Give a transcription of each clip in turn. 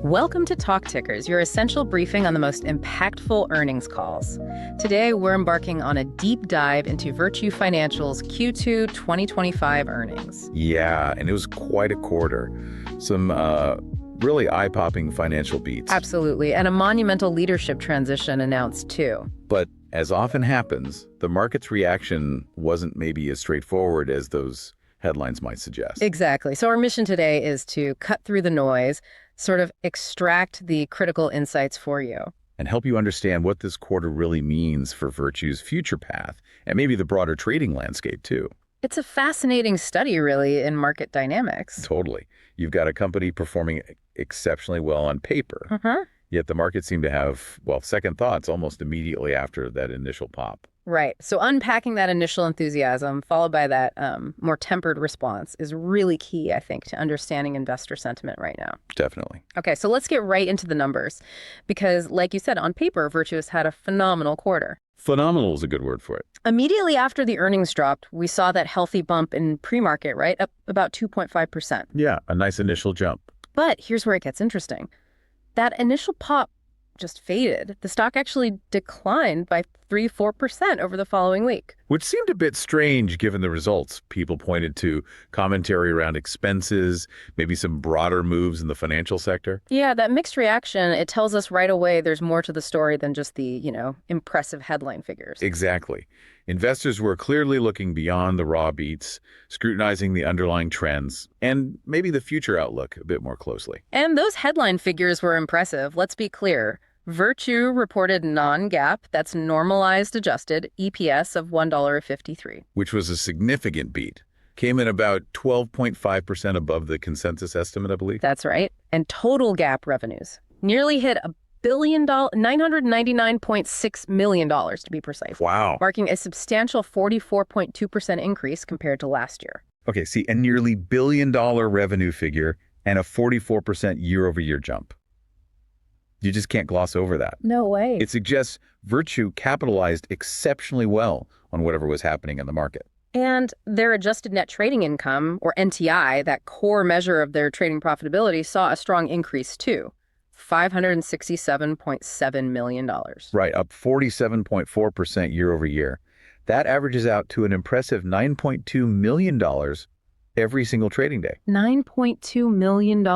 Welcome to Talk Tickers, your essential briefing on the most impactful earnings calls. Today, we're embarking on a deep dive into Virtu Financial's Q2 2025 earnings. Yeah, and it was quite a quarter. Some really eye-popping financial beats. Absolutely, and a monumental leadership transition announced too. But as often happens, the market's reaction wasn't maybe as straightforward as those headlines might suggest. Exactly. So our mission today is to cut through the noise, sort of extract the critical insights for you. And help you understand what this quarter really means for Virtu's future path, and maybe the broader trading landscape too. It's a fascinating study, really, in market dynamics. Totally. You've got a company performing exceptionally well on paper, yet the market seemed to have, well, second thoughts almost immediately after that initial pop. Right. So unpacking that initial enthusiasm, followed by that more tempered response, is really key, I think, to understanding investor sentiment right now. Definitely. Okay, so let's get right into the numbers. Because, like you said, on paper, Virtu has had a phenomenal quarter. Phenomenal is a good word for it. Immediately after the earnings dropped, we saw that healthy bump in pre-market, right? Up about 2.5%. Yeah, a nice initial jump. But here's where it gets interesting. That initial pop just faded. The stock actually declined by 3-4% over the following week. Which seemed a bit strange given the results. People pointed to commentary around expenses, maybe some broader moves in the financial sector. Yeah, that mixed reaction, it tells us right away there's more to the story than just the, impressive headline figures. Exactly. Investors were clearly looking beyond the raw beats, scrutinizing the underlying trends, and maybe the future outlook a bit more closely. And those headline figures were impressive. Let's be clear. Virtu reported non-GAAP, that's normalized adjusted, EPS of $1.53. Which was a significant beat. Came in about 12.5% above the consensus estimate, I believe. That's right. And total GAAP revenues nearly hit $1 billion, $999.6 million to be precise. Wow. Marking a substantial 44.2% increase compared to last year. Okay, see, a nearly billion-dollar revenue figure and a 44% year-over-year jump. You just can't gloss over that. No way. It suggests Virtu capitalized exceptionally well on whatever was happening in the market. And their adjusted net trading income, or NTI, that core measure of their trading profitability, saw a strong increase too. $567.7 million. Right, up 47.4% year over year. That averages out to an impressive $9.2 million every single trading day. $9.2 million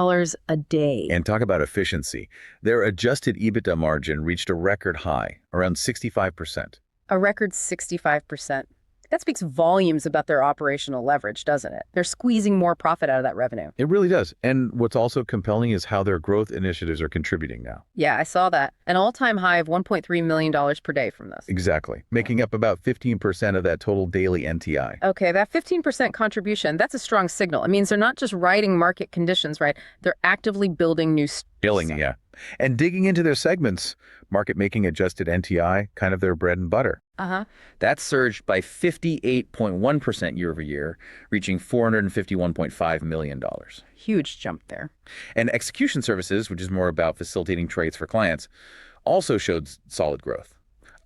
a day. And talk about efficiency. Their adjusted EBITDA margin reached a record high, around 65%. A record 65%. That speaks volumes about their operational leverage, doesn't it? They're squeezing more profit out of that revenue. It really does. And what's also compelling is how their growth initiatives are contributing now. Yeah, I saw that. An all-time high of $1.3 million per day from this. Exactly. Making up about 15% of that total daily NTI. Okay, that 15% contribution, that's a strong signal. It means they're not just riding market conditions, right? They're actively building new stuff. Yeah. And digging into their segments, market-making adjusted NTI, kind of their bread and butter. That surged by 58.1% year over year, reaching $451.5 million. Huge jump there. And execution services, which is more about facilitating trades for clients, also showed solid growth,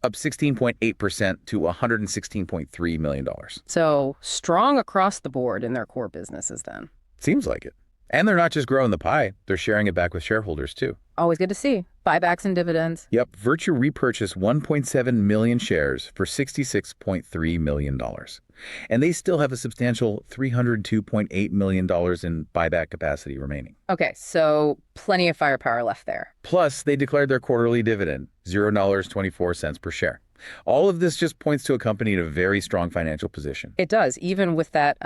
up 16.8% to $116.3 million. So strong across the board in their core businesses then. Seems like it. And they're not just growing the pie, they're sharing it back with shareholders too. Always good to see. Buybacks and dividends. Yep, Virtu repurchased 1.7 million shares for $66.3 million. And they still have a substantial $302.8 million in buyback capacity remaining. Okay, so plenty of firepower left there. Plus, they declared their quarterly dividend, $0.24 per share. All of this just points to a company in a very strong financial position. It does, even with that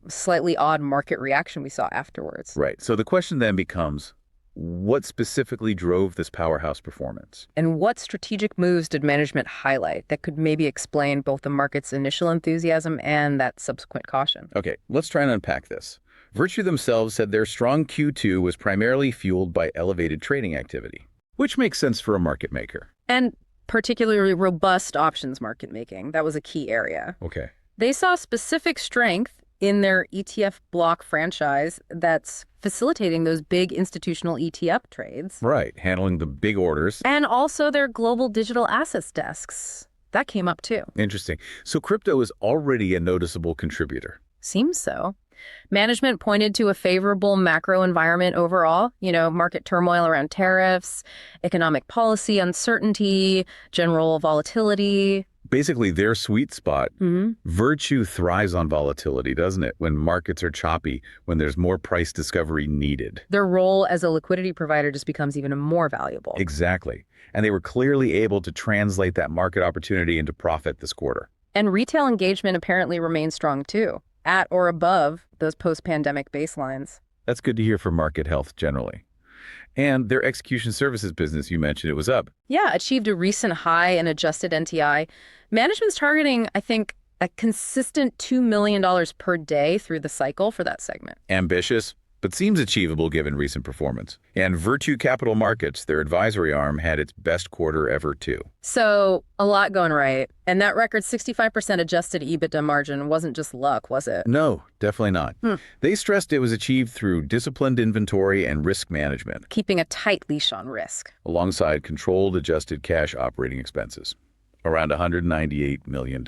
slightly odd market reaction we saw afterwards. Right. So the question then becomes, what specifically drove this powerhouse performance? And what strategic moves did management highlight that could maybe explain both the market's initial enthusiasm and that subsequent caution? Okay, let's try and unpack this. Virtu themselves said their strong Q2 was primarily fueled by elevated trading activity, which makes sense for a market maker. And particularly robust options market making. That was a key area. Okay. They saw specific strength in their ETF block franchise that's facilitating those big institutional ETF trades. Right, handling the big orders. And also their global digital assets desks. That came up too. Interesting. So crypto is already a noticeable contributor. Seems so. Management pointed to a favorable macro environment overall, market turmoil around tariffs, economic policy uncertainty, general volatility. Basically, their sweet spot. Virtu thrives on volatility, doesn't it? When markets are choppy, when there's more price discovery needed. Their role as a liquidity provider just becomes even more valuable. Exactly. And they were clearly able to translate that market opportunity into profit this quarter. And retail engagement apparently remains strong too, at or above those post-pandemic baselines. That's good to hear for market health generally. And their execution services business, you mentioned it was up. Yeah, achieved a recent high in adjusted NTI. Management's targeting, I think, a consistent $2 million per day through the cycle for that segment. Ambitious, but seems achievable given recent performance. And Virtu Capital Markets, their advisory arm, had its best quarter ever too. So a lot going right. And that record 65% adjusted EBITDA margin wasn't just luck, was it? No, definitely not. They stressed it was achieved through disciplined inventory and risk management, Keeping a tight leash on risk. alongside controlled adjusted cash operating expenses, around $198 million.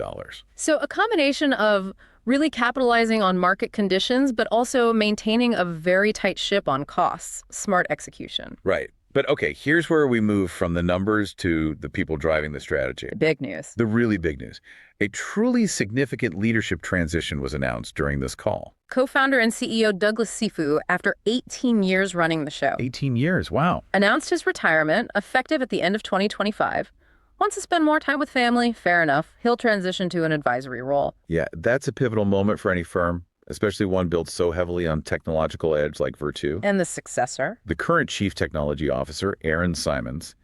So a combination of really capitalizing on market conditions, but also maintaining a very tight ship on costs. Smart execution. Right. But okay, here's where we move from the numbers to the people driving the strategy. Big news. The really big news. A truly significant leadership transition was announced during this call. Co-founder and CEO Douglas Cifu, after 18 years running the show, 18 years, wow. announced his retirement effective at the end of 2025. Wants to spend more time with family, fair enough. He'll transition to an advisory role. Yeah, that's a pivotal moment for any firm, especially one built so heavily on technological edge like Virtu. And the successor? The current Chief Technology Officer, Aaron Simons,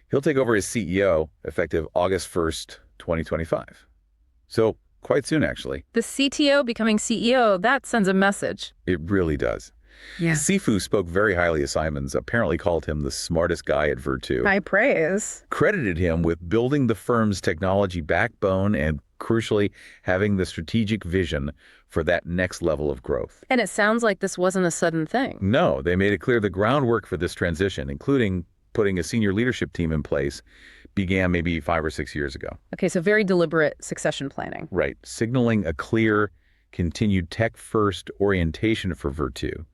he'll take over as CEO effective August 1st, 2025. So quite soon, actually. The CTO becoming CEO, that sends a message. It really does. Yeah. Cifu spoke very highly of Simons, apparently called him the smartest guy at Virtu. High praise. Credited him with building the firm's technology backbone and, crucially, having the strategic vision for that next level of growth. And it sounds like this wasn't a sudden thing. No, they made it clear the groundwork for this transition, including putting a senior leadership team in place, began maybe 5 or 6 years ago. Okay, so very deliberate succession planning. Right, signaling a clear, continued tech-first orientation for Virtu.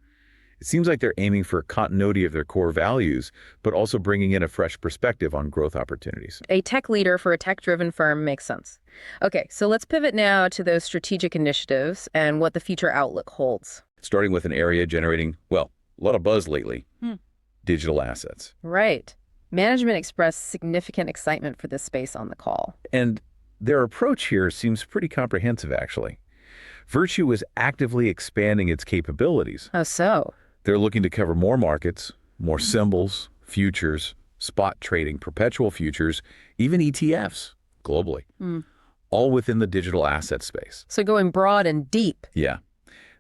It seems like they're aiming for continuity of their core values, but also bringing in a fresh perspective on growth opportunities. A tech leader for a tech-driven firm makes sense. Okay, so let's pivot now to those strategic initiatives and what the future outlook holds. Starting with an area generating, well, a lot of buzz lately, digital assets. Right. Management expressed significant excitement for this space on the call. And their approach here seems pretty comprehensive, actually. Virtu is actively expanding its capabilities. Oh, so? They're looking to cover more markets, more symbols, futures, spot trading, perpetual futures, even ETFs globally, all within the digital asset space. So going broad and deep. Yeah.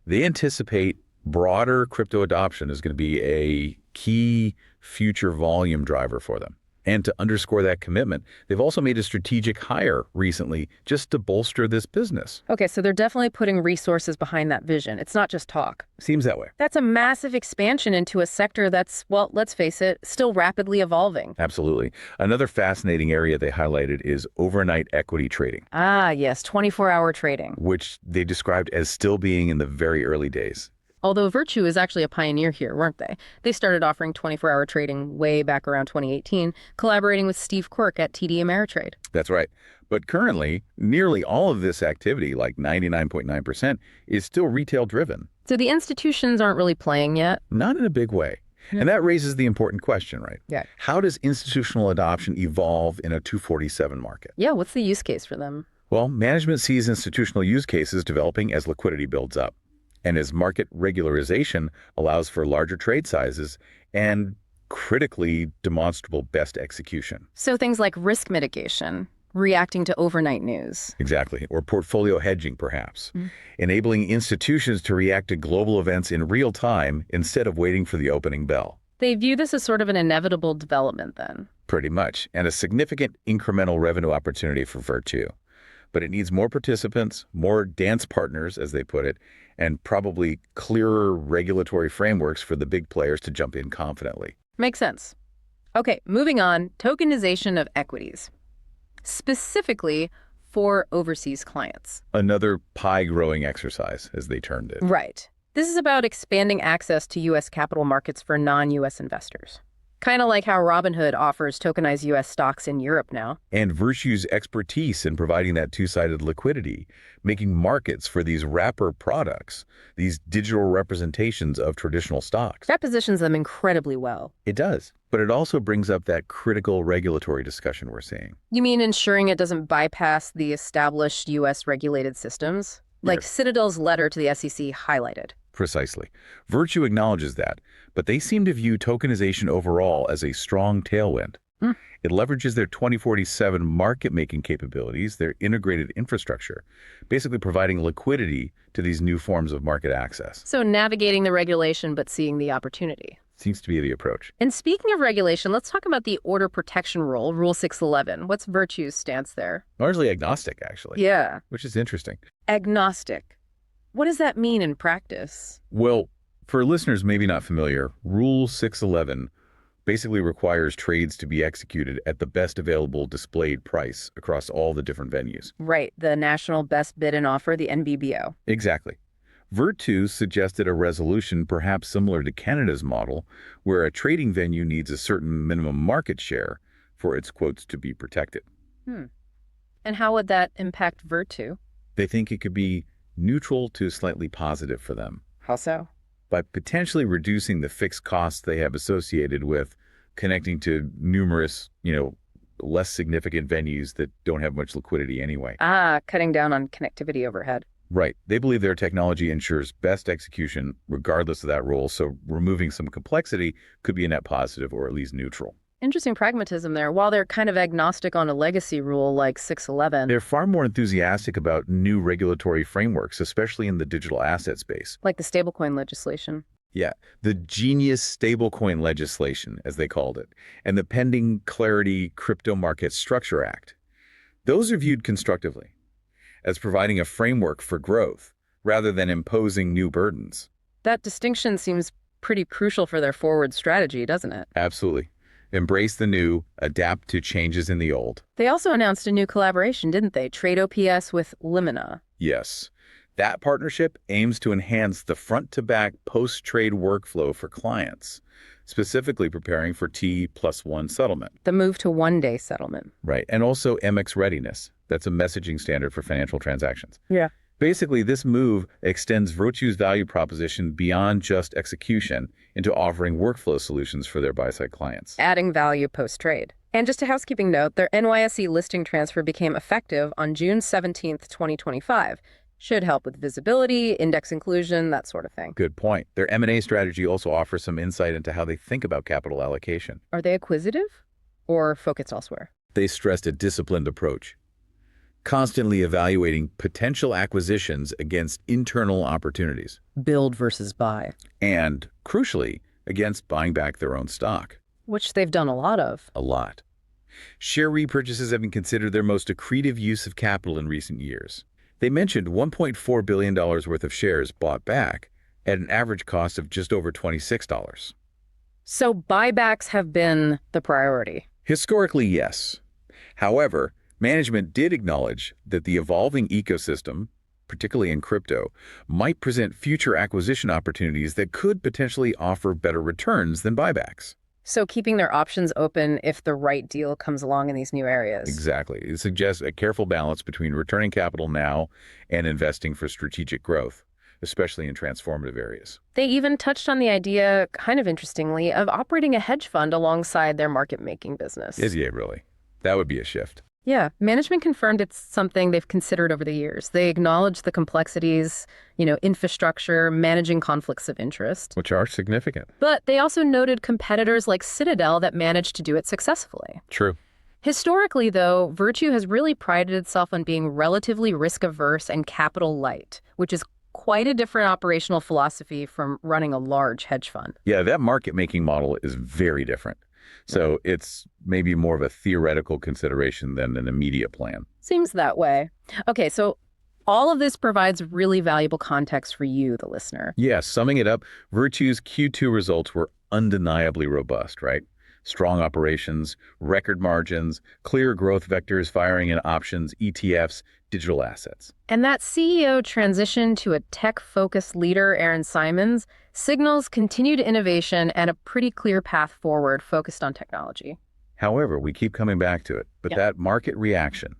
They anticipate broader crypto adoption is going to be a key future volume driver for them. And to underscore that commitment, they've also made a strategic hire recently just to bolster this business. Okay, so they're definitely putting resources behind that vision. It's not just talk. Seems that way. That's a massive expansion into a sector that's, well, let's face it, still rapidly evolving. Absolutely. Another fascinating area they highlighted is overnight equity trading. Ah, yes, 24-hour trading. Which they described as still being in the very early days. Although Virtu is actually a pioneer here, weren't they? They started offering 24-hour trading way back around 2018, collaborating with Steve Quirk at TD Ameritrade. That's right. But currently, nearly all of this activity, like 99.9%, is still retail-driven. So the institutions aren't really playing yet? Not in a big way. And that raises the important question, right? Yeah. How does institutional adoption evolve in a 247 market? Yeah, what's the use case for them? Well, management sees institutional use cases developing as liquidity builds up. And as market regularization allows for larger trade sizes and critically demonstrable best execution. So things like risk mitigation, reacting to overnight news. Exactly. Or portfolio hedging, perhaps. Enabling institutions to react to global events in real time instead of waiting for the opening bell. They view this as sort of an inevitable development then. Pretty much. And a significant incremental revenue opportunity for Virtu. But it needs more participants, more dance partners, as they put it, and probably clearer regulatory frameworks for the big players to jump in confidently. Makes sense. Okay, moving on, tokenization of equities. Specifically, for overseas clients. Another pie-growing exercise, as they termed it. Right. This is about expanding access to U.S. capital markets for non-U.S. investors. Kind of like how Robinhood offers tokenized U.S. stocks in Europe now. And Virtu's expertise in providing that two-sided liquidity, making markets for these wrapper products, these digital representations of traditional stocks. That positions them incredibly well. It does. But it also brings up that critical regulatory discussion we're seeing. You mean ensuring it doesn't bypass the established U.S. regulated systems? Like Citadel's letter to the SEC highlighted. Precisely. Virtu acknowledges that, but they seem to view tokenization overall as a strong tailwind. It leverages their 2047 market-making capabilities, their integrated infrastructure, basically providing liquidity to these new forms of market access. So navigating the regulation but seeing the opportunity. Seems to be the approach. And speaking of regulation, let's talk about the order protection rule, Rule 611. What's Virtu's stance there? Largely agnostic, actually. Yeah. Which is interesting. Agnostic. What does that mean in practice? Well, for listeners maybe not familiar, Rule 611 basically requires trades to be executed at the best available displayed price across all the different venues. Right, the National Best Bid and Offer, the NBBO. Exactly. Virtu suggested a resolution perhaps similar to Canada's model, where a trading venue needs a certain minimum market share for its quotes to be protected. And how would that impact Virtu? They think it could be neutral to slightly positive for them. How so? By potentially reducing the fixed costs they have associated with connecting to numerous, less significant venues that don't have much liquidity anyway. Cutting down on connectivity overhead. Right. They believe their technology ensures best execution regardless of that rule, so removing some complexity could be a net positive or at least neutral. Interesting pragmatism there. While they're kind of agnostic on a legacy rule like 611. They're far more enthusiastic about new regulatory frameworks, especially in the digital asset space. Like the stablecoin legislation. Yeah, the genius stablecoin legislation, as they called it, and the pending Clarity Crypto Market Structure Act. Those are viewed constructively as providing a framework for growth rather than imposing new burdens. That distinction seems pretty crucial for their forward strategy, doesn't it? Absolutely. Embrace the new, adapt to changes in the old. They also announced a new collaboration, didn't they? TradeOPS with Limina. Yes. That partnership aims to enhance the front-to-back post-trade workflow for clients, specifically preparing for T+1 settlement. The move to one-day settlement. Right. And also MX readiness. That's a messaging standard for financial transactions. Yeah. Basically, this move extends Virtu's value proposition beyond just execution into offering workflow solutions for their buy-side clients. Adding value post-trade. And just a housekeeping note, their NYSE listing transfer became effective on June 17th, 2025. Should help with visibility, index inclusion, that sort of thing. Good point. Their M&A strategy also offers some insight into how they think about capital allocation. Are they acquisitive or focused elsewhere? They stressed a disciplined approach, constantly evaluating potential acquisitions against internal opportunities. Build versus buy. And, crucially, against buying back their own stock. Which they've done a lot of. A lot. Share repurchases have been considered their most accretive use of capital in recent years. They mentioned $1.4 billion worth of shares bought back at an average cost of just over $26. So buybacks have been the priority. Historically, yes. However, management did acknowledge that the evolving ecosystem, particularly in crypto, might present future acquisition opportunities that could potentially offer better returns than buybacks. So keeping their options open if the right deal comes along in these new areas. Exactly. It suggests a careful balance between returning capital now and investing for strategic growth, especially in transformative areas. They even touched on the idea, kind of interestingly, of operating a hedge fund alongside their market-making business. Is it really? That would be a shift. Yeah, management confirmed it's something they've considered over the years. They acknowledge the complexities, infrastructure, managing conflicts of interest. Which are significant. But they also noted competitors like Citadel that managed to do it successfully. True. Historically, though, Virtu has really prided itself on being relatively risk-averse and capital light, which is quite a different operational philosophy from running a large hedge fund. Yeah, that market-making model is very different. So it's maybe more of a theoretical consideration than an immediate plan. Seems that way. Okay, so all of this provides really valuable context for you, the listener. Yeah, summing it up, Virtu's Q2 results were undeniably robust, right? strong operations, record margins, clear growth vectors firing in options, ETFs, digital assets. And that CEO transition to a tech-focused leader, Aaron Simons, signals continued innovation and a pretty clear path forward focused on technology. However, we keep coming back to it, but that market reaction,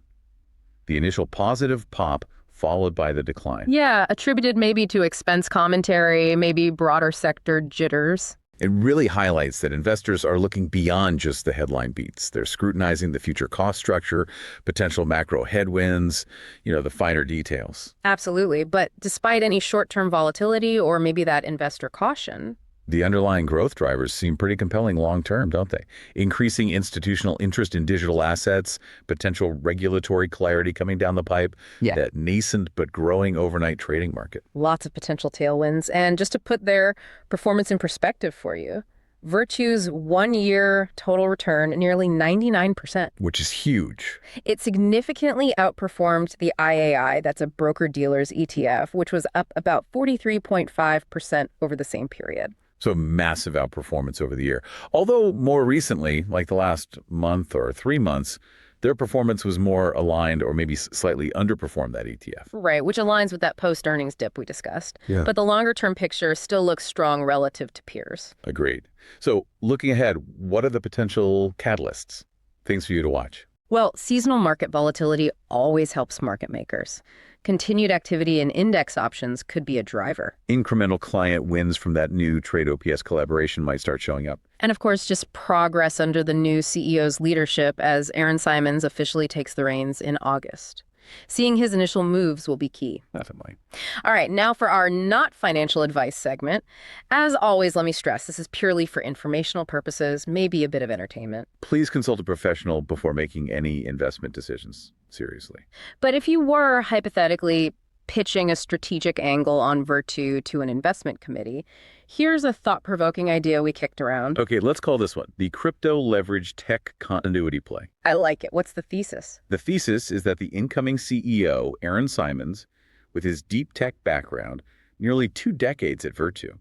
the initial positive pop followed by the decline. Yeah, attributed maybe to expense commentary, maybe broader sector jitters. It really highlights that investors are looking beyond just the headline beats. They're scrutinizing the future cost structure, potential macro headwinds, the finer details. Absolutely. But despite any short-term volatility or maybe that investor caution, the underlying growth drivers seem pretty compelling long-term, don't they? Increasing institutional interest in digital assets, potential regulatory clarity coming down the pipe, that nascent but growing overnight trading market. Lots of potential tailwinds. And just to put their performance in perspective for you, Virtu's one-year total return, nearly 99%. Which is huge. It significantly outperformed the IAI, that's a broker-dealer's ETF, which was up about 43.5% over the same period. So massive outperformance over the year. Although more recently, like the last month or 3 months, their performance was more aligned or maybe slightly underperformed that ETF. Right, which aligns with that post-earnings dip we discussed. Yeah. But the longer-term picture still looks strong relative to peers. Agreed. So looking ahead, what are the potential catalysts? Things for you to watch? Well, seasonal market volatility always helps market makers. Continued activity in index options could be a driver. Incremental client wins from that new TradeOPS collaboration might start showing up. And of course, just progress under the new CEO's leadership as Aaron Simons officially takes the reins in August. Seeing his initial moves will be key. Definitely. All right, now for our not financial advice segment. As always, let me stress, this is purely for informational purposes, maybe a bit of entertainment. Please consult a professional before making any investment decisions. Seriously. But if you were hypothetically pitching a strategic angle on Virtu to an investment committee, here's a thought-provoking idea we kicked around. Okay, let's call this one the crypto leverage tech continuity play. I like it. What's the thesis? The thesis is that the incoming CEO, Aaron Simons, with his deep tech background, nearly 2 decades at Virtu,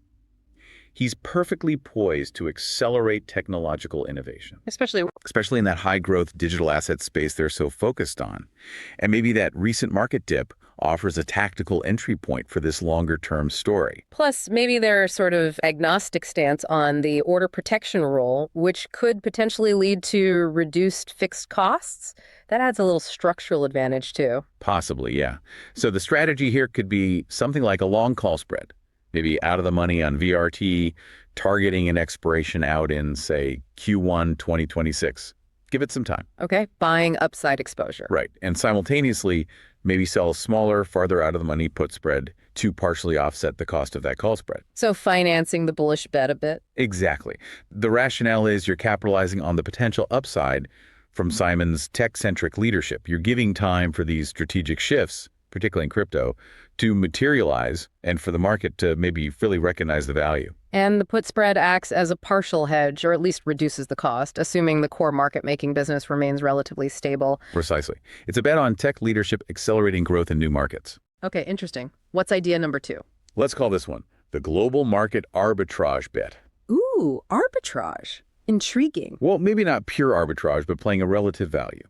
he's perfectly poised to accelerate technological innovation. Especially in that high-growth digital asset space they're so focused on. And maybe that recent market dip offers a tactical entry point for this longer-term story. Plus, maybe their sort of agnostic stance on the order protection rule, which could potentially lead to reduced fixed costs. That adds a little structural advantage, too. Possibly, yeah. So the strategy here could be something like a long call spread. Maybe out of the money on VRT, targeting an expiration out in, say, Q1 2026. Give it some time. Okay, buying upside exposure. Right, and simultaneously, maybe sell a smaller, farther out of the money put spread to partially offset the cost of that call spread. So financing the bullish bet a bit? Exactly. The rationale is you're capitalizing on the potential upside from Simon's tech-centric leadership. You're giving time for these strategic shifts, particularly in crypto, to materialize and for the market to maybe really recognize the value. And the put spread acts as a partial hedge, or at least reduces the cost, assuming the core market-making business remains relatively stable. Precisely. It's a bet on tech leadership accelerating growth in new markets. Okay, interesting. What's idea number 2? Let's call this one the global market arbitrage bet. Ooh, arbitrage. Intriguing. Well, maybe not pure arbitrage, but playing a relative value.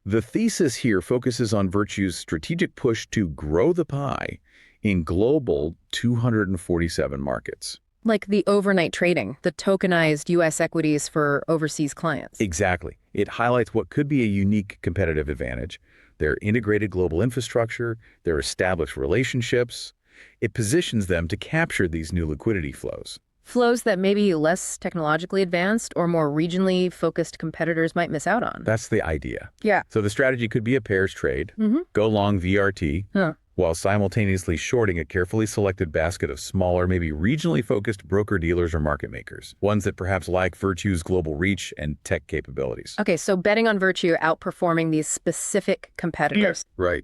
The thesis here focuses on Virtu's strategic push to grow the pie in global 247 markets. Like the overnight trading, the tokenized U.S. equities for overseas clients. Exactly. It highlights what could be a unique competitive advantage, their integrated global infrastructure, their established relationships. It positions them to capture these new liquidity flows. Flows that maybe less technologically advanced or more regionally focused competitors might miss out on. That's the idea. Yeah. So the strategy could be a pairs trade, go long VRT, while simultaneously shorting a carefully selected basket of smaller, maybe regionally focused broker-dealers or market makers, ones that perhaps lack Virtu's global reach and tech capabilities. Okay, so betting on Virtu outperforming these specific competitors. Right.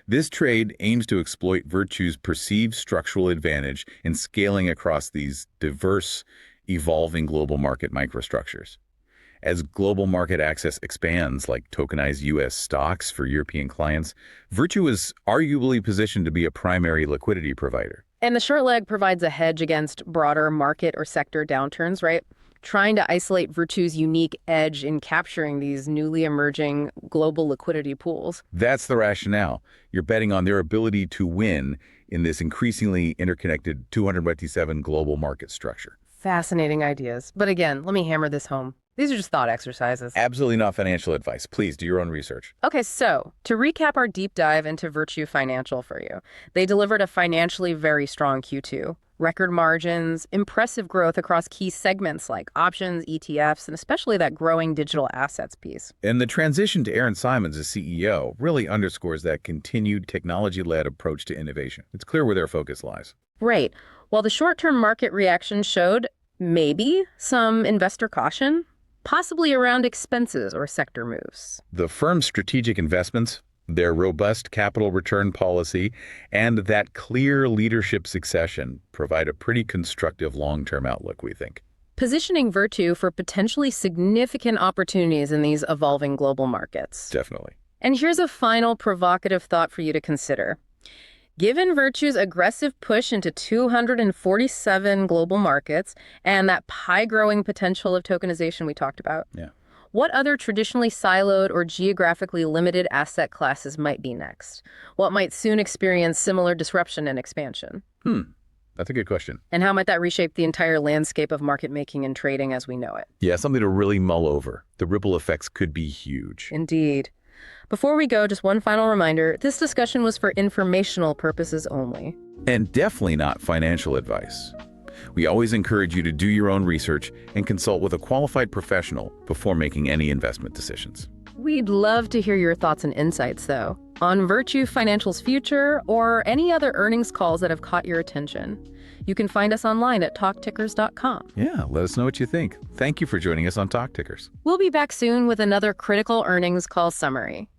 This trade aims to exploit Virtu's perceived structural advantage in scaling across these diverse, evolving global market microstructures. As global market access expands, like tokenized U.S. stocks for European clients, Virtu is arguably positioned to be a primary liquidity provider. And the short leg provides a hedge against broader market or sector downturns, right? trying to isolate Virtu's unique edge in capturing these newly emerging global liquidity pools. That's the rationale. You're betting on their ability to win in this increasingly interconnected 227 global market structure. Fascinating ideas. But again, let me hammer this home. These are just thought exercises. Absolutely not financial advice. Please do your own research. Okay, so to recap our deep dive into Virtu Financial for you, they delivered a financially very strong Q2. Record margins, impressive growth across key segments like options, ETFs, and especially that growing digital assets piece. And the transition to Aaron Simons as CEO really underscores that continued technology-led approach to innovation. It's clear where their focus lies. Right. While the short-term market reaction showed maybe some investor caution, possibly around expenses or sector moves. The firm's strategic investments, their robust capital return policy, and that clear leadership succession provide a pretty constructive long-term outlook, we think. Positioning Virtu for potentially significant opportunities in these evolving global markets. Definitely. And here's a final provocative thought for you to consider. Given Virtu's aggressive push into 247 global markets and that pie-growing potential of tokenization we talked about, what other traditionally siloed or geographically limited asset classes might be next? What might soon experience similar disruption and expansion? That's a good question. And how might that reshape the entire landscape of market making and trading as we know it? Yeah, something to really mull over. The ripple effects could be huge. Indeed. Before we go, just one final reminder, this discussion was for informational purposes only. And definitely not financial advice. We always encourage you to do your own research and consult with a qualified professional before making any investment decisions. We'd love to hear your thoughts and insights, though, on Virtu Financial's future or any other earnings calls that have caught your attention. You can find us online at talktickers.com. Yeah, let us know what you think. Thank you for joining us on Talk Tickers. We'll be back soon with another critical earnings call summary.